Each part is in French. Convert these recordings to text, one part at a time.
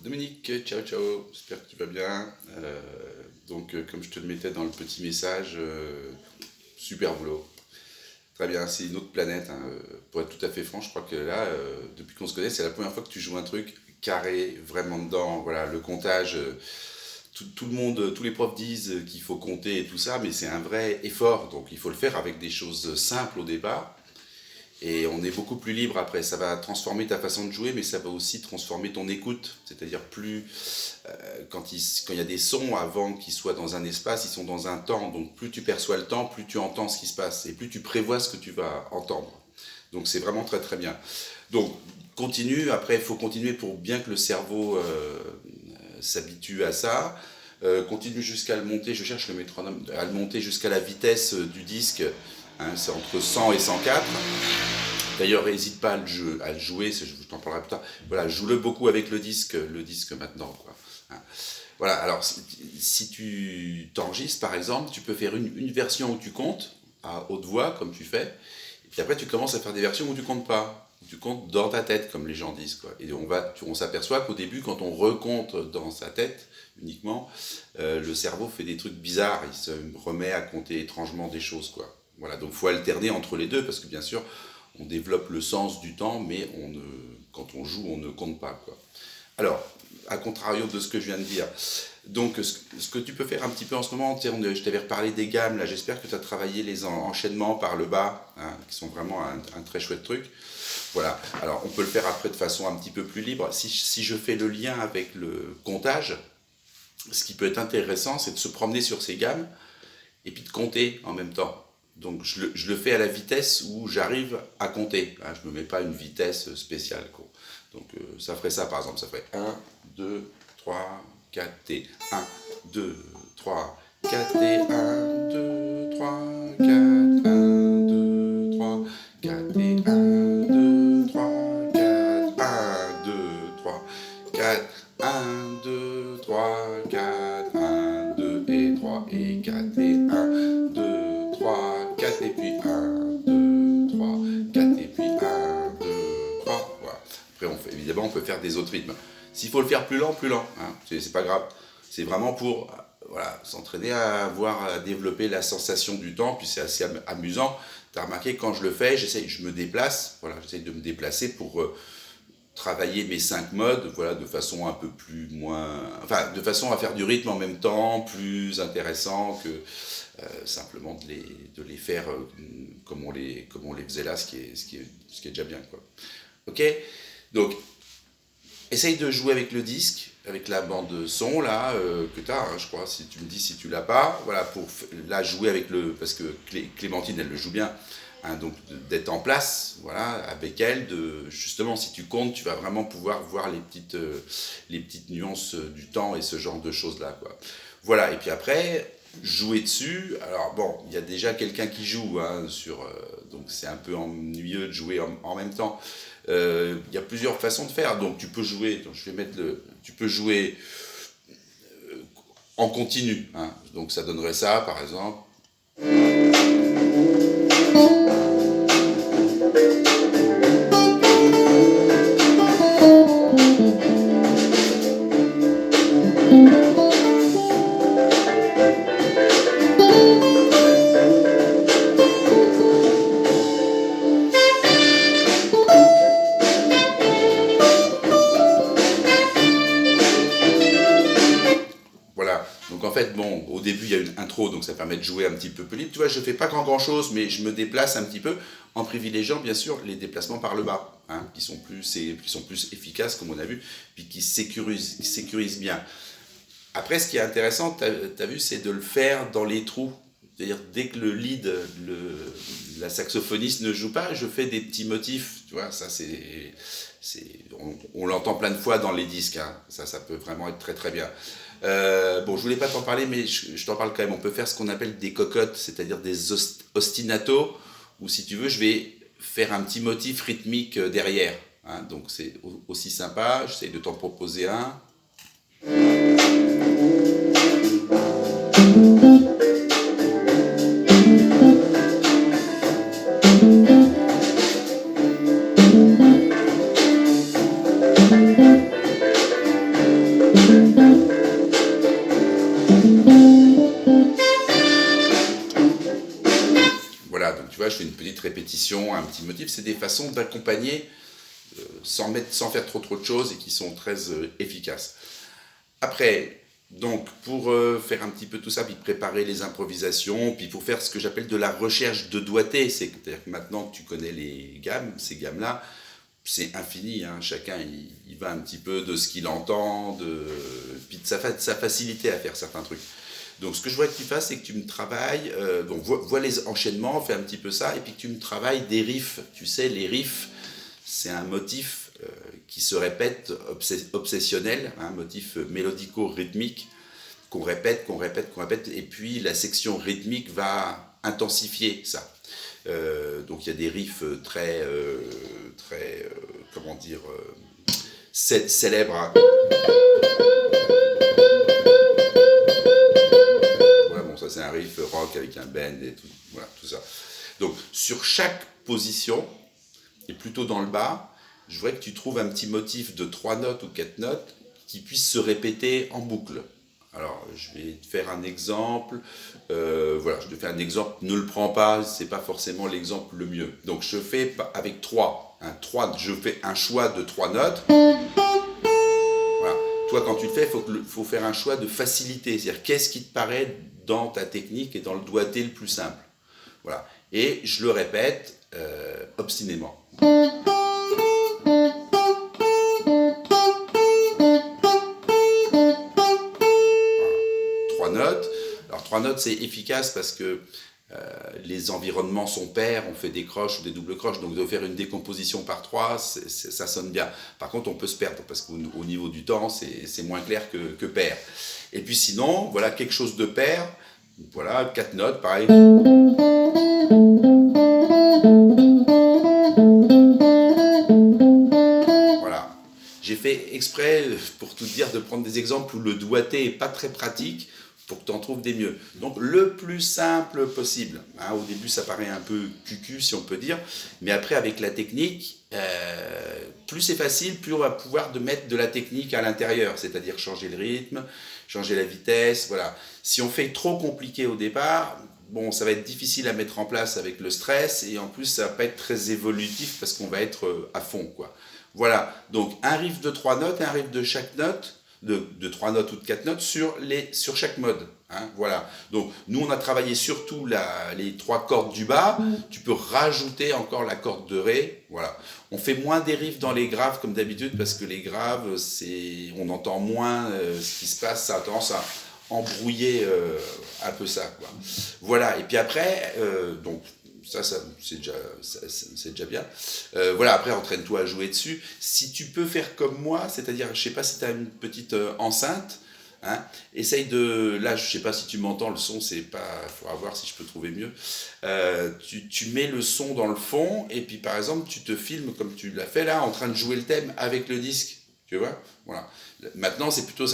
Dominique, ciao ciao, j'espère que tu vas bien. Comme je te le mettais dans le petit message, super boulot. Très bien, c'est une autre planète, hein. Pour être tout à fait franc, je crois que là, depuis qu'on se connaît, c'est la première fois que tu joues un truc carré, vraiment dedans. Voilà, le comptage, tout le monde, tous les profs disent qu'il faut compter et tout ça, mais c'est un vrai effort. Donc il faut le faire avec des choses simples au départ. Et on est beaucoup plus libre après. Ça va transformer ta façon de jouer, mais ça va aussi transformer ton écoute. C'est-à-dire quand il y a des sons avant qu'ils soient dans un espace, ils sont dans un temps. Donc plus tu perçois le temps, plus tu entends ce qui se passe. Et plus tu prévois ce que tu vas entendre. Donc c'est vraiment très très bien. Donc continue, après il faut continuer pour bien que le cerveau s'habitue à ça. Continue jusqu'à le monter, je cherche le métronome, à le monter jusqu'à la vitesse du disque. Hein, c'est entre 100 et 104. D'ailleurs, n'hésite pas à le jouer, je t'en parlerai plus tard. Voilà, joue-le beaucoup avec le disque maintenant, quoi. Hein. Voilà, alors si tu t'enregistres par exemple, tu peux faire une version où tu comptes à haute voix, comme tu fais, et puis après tu commences à faire des versions où tu comptes pas, où tu comptes dans ta tête, comme les gens disent, quoi. Et on s'aperçoit qu'au début, quand on recompte dans sa tête uniquement, le cerveau fait des trucs bizarres, il se remet à compter étrangement des choses, quoi. Voilà, donc il faut alterner entre les deux, parce que bien sûr, on développe le sens du temps, mais quand on joue, on ne compte pas, quoi. Alors, à contrario de ce que je viens de dire, donc ce que tu peux faire un petit peu en ce moment, je t'avais reparlé des gammes, là j'espère que tu as travaillé les enchaînements par le bas, hein, qui sont vraiment un très chouette truc. Voilà, alors on peut le faire après de façon un petit peu plus libre. Si je fais le lien avec le comptage, ce qui peut être intéressant, c'est de se promener sur ces gammes et puis de compter en même temps. Donc je le fais à la vitesse où j'arrive à compter. Hein, je ne me mets pas une vitesse spéciale, quoi. Donc ça ferait ça par exemple, ça ferait 1, 2, 3, 4 et 1, 2, 3, 4 et 1, 2, 3, 4, 1, 2, 3, 4 et 1, 2, 3, 4, 1, 2, 3, 4, 1, 2, 3, 4, 1, 2 et 3 et 4 et 1, 2, 3, 4 et puis 1, 2, 3, 4 et puis 1, 2, 3. Voilà. Après, évidemment, on peut faire des autres rythmes. S'il faut le faire plus lent, hein, c'est pas grave. C'est vraiment pour voilà, s'entraîner à développer la sensation du temps, puis c'est assez amusant. Tu as remarqué, quand je le fais, je me déplace, voilà, j'essaye de me déplacer pour travailler mes 5 modes, voilà, de façon un peu plus moins, enfin, de façon à faire du rythme en même temps, plus intéressant que simplement de les faire comme on les faisait là, ce qui est déjà bien, quoi. Ok. Donc essaye de jouer avec le disque, avec la bande son là que tu as, hein, je crois. Si tu me dis si tu l'as pas, voilà, pour là jouer avec parce que Clémentine elle le joue bien. Hein, donc d'être en place, voilà, avec elle, justement si tu comptes, tu vas vraiment pouvoir voir les petites nuances du temps et ce genre de choses là, quoi. Voilà, et puis après jouer dessus. Alors bon, il y a déjà quelqu'un qui joue, hein, donc c'est un peu ennuyeux de jouer en même temps. Il y a plusieurs façons de faire. Donc tu peux jouer, donc tu peux jouer en continu. Hein. Donc ça donnerait ça, par exemple. Voilà. Donc en fait, bon, au début il y a une intro, donc ça permet de jouer un petit peu plus libre. Tu vois, je fais pas grand chose, mais je me déplace un petit peu en privilégiant bien sûr les déplacements par le bas, hein, qui sont plus efficaces comme on a vu, puis qui sécurisent bien. Après, ce qui est intéressant, tu as vu, c'est de le faire dans les trous. C'est-à-dire, dès que le lead, la saxophoniste ne joue pas, je fais des petits motifs. Tu vois, ça, on l'entend plein de fois dans les disques. Hein. Ça peut vraiment être très très bien. Bon, je voulais pas t'en parler, mais je t'en parle quand même. On peut faire ce qu'on appelle des cocottes, c'est-à-dire des ostinatos, ou si tu veux, je vais faire un petit motif rythmique derrière. Hein. Donc, c'est aussi sympa. J'essaie de t'en proposer un. Voilà, donc tu vois, je fais une petite répétition, un petit motif. C'est des façons d'accompagner sans faire trop de choses et qui sont très efficaces. Après, donc pour faire un petit peu tout ça, puis préparer les improvisations, puis pour faire ce que j'appelle de la recherche de doigté, c'est-à-dire que maintenant que tu connais les gammes, ces gammes-là, c'est infini, hein. Chacun il va un petit peu de ce qu'il entend, puis de sa facilité à faire certains trucs. Donc ce que je voudrais que tu fasses, c'est que tu me travailles, donc vois les enchaînements, fais un petit peu ça, et puis que tu me travailles des riffs. Tu sais, les riffs, c'est un motif qui se répète, obsessionnel, un motif mélodico-rythmique, qu'on répète, qu'on répète, qu'on répète, et puis la section rythmique va intensifier ça. Donc il y a des riffs comment dire, célèbres, hein. Voilà, bon, ça c'est un riff rock avec un bend et tout, voilà, tout ça. Donc sur chaque position, et plutôt dans le bas, je voudrais que tu trouves un petit motif de 3 notes ou 4 notes qui puisse se répéter en boucle. Alors, je vais te faire un exemple. Voilà, je te fais un exemple. Ne le prends pas, c'est pas forcément l'exemple le mieux. Donc, je fais avec 3. Je fais un choix de 3 notes. Voilà. Toi, quand tu le fais, faut faire un choix de facilité. C'est-à-dire, qu'est-ce qui te paraît dans ta technique et dans le doigté le plus simple. Voilà. Et je le répète obstinément. Notes. Alors 3 notes c'est efficace parce que les environnements sont pairs, on fait des croches ou des doubles croches, donc de faire une décomposition par 3, ça sonne bien. Par contre on peut se perdre parce qu'au niveau du temps c'est moins clair que pair. Et puis sinon, voilà quelque chose de pair, voilà 4 notes pareil. Voilà. J'ai fait exprès, pour tout dire, de prendre des exemples où le doigté n'est pas très pratique, pour que tu en trouves des mieux. Donc le plus simple possible. Hein, au début ça paraît un peu cucu si on peut dire, mais après avec la technique, plus c'est facile, plus on va pouvoir mettre de la technique à l'intérieur, c'est-à-dire changer le rythme, changer la vitesse, voilà. Si on fait trop compliqué au départ, bon, ça va être difficile à mettre en place avec le stress, et en plus ça va pas être très évolutif parce qu'on va être à fond, quoi. Voilà, donc un riff de 3 notes, un riff de chaque note, de 3 notes ou de 4 notes sur chaque mode. Hein, voilà. Donc nous on a travaillé surtout les 3 cordes du bas, tu peux rajouter encore la corde de Ré. Voilà. On fait moins des riffs dans les graves comme d'habitude parce que les graves, on entend moins ce qui se passe, ça a tendance à embrouiller un peu ça, quoi. Voilà, et puis après, donc ça c'est déjà bien. Voilà, après entraîne-toi à jouer dessus. Si tu peux faire comme moi, c'est-à-dire, je sais pas si tu as une petite enceinte, hein, essaye de... Là, je sais pas si tu m'entends, le son, c'est pas... Il faudra voir si je peux trouver mieux. Tu mets le son dans le fond, et puis par exemple, tu te filmes comme tu l'as fait là, en train de jouer le thème avec le disque. Tu vois, voilà. Maintenant, c'est plutôt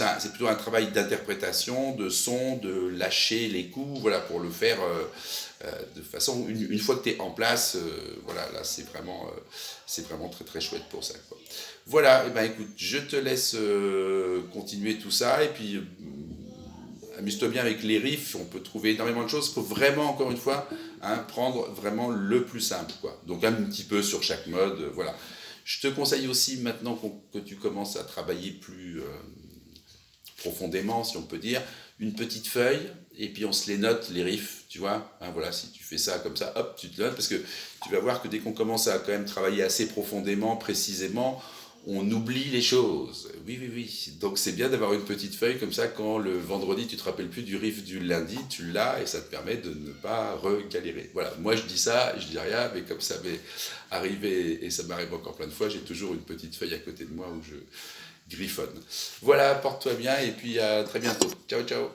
un travail d'interprétation, de son, de lâcher les coups, voilà, pour le faire de façon, une fois que tu es en place, voilà, là, c'est vraiment très très chouette pour ça, quoi. Voilà, et ben écoute, je te laisse continuer tout ça, et puis amuse-toi bien avec les riffs, on peut trouver énormément de choses, il faut vraiment, encore une fois, hein, prendre vraiment le plus simple, quoi. Donc un petit peu sur chaque mode, voilà. Je te conseille aussi, maintenant que tu commences à travailler plus profondément, si on peut dire, une petite feuille, et puis on se les note, les riffs, tu vois. Hein, voilà, si tu fais ça comme ça, hop, tu te notes, parce que tu vas voir que dès qu'on commence à quand même travailler assez profondément, précisément, on oublie les choses. Oui, oui, oui. Donc c'est bien d'avoir une petite feuille comme ça, quand le vendredi, tu te rappelles plus du riff du lundi, tu l'as, et ça te permet de ne pas regalérer. Voilà, moi je dis ça, je dis rien, mais comme ça m'est arrivé, et ça m'arrive encore plein de fois, j'ai toujours une petite feuille à côté de moi où je griffonne. Voilà, porte-toi bien, et puis à très bientôt. Ciao, ciao.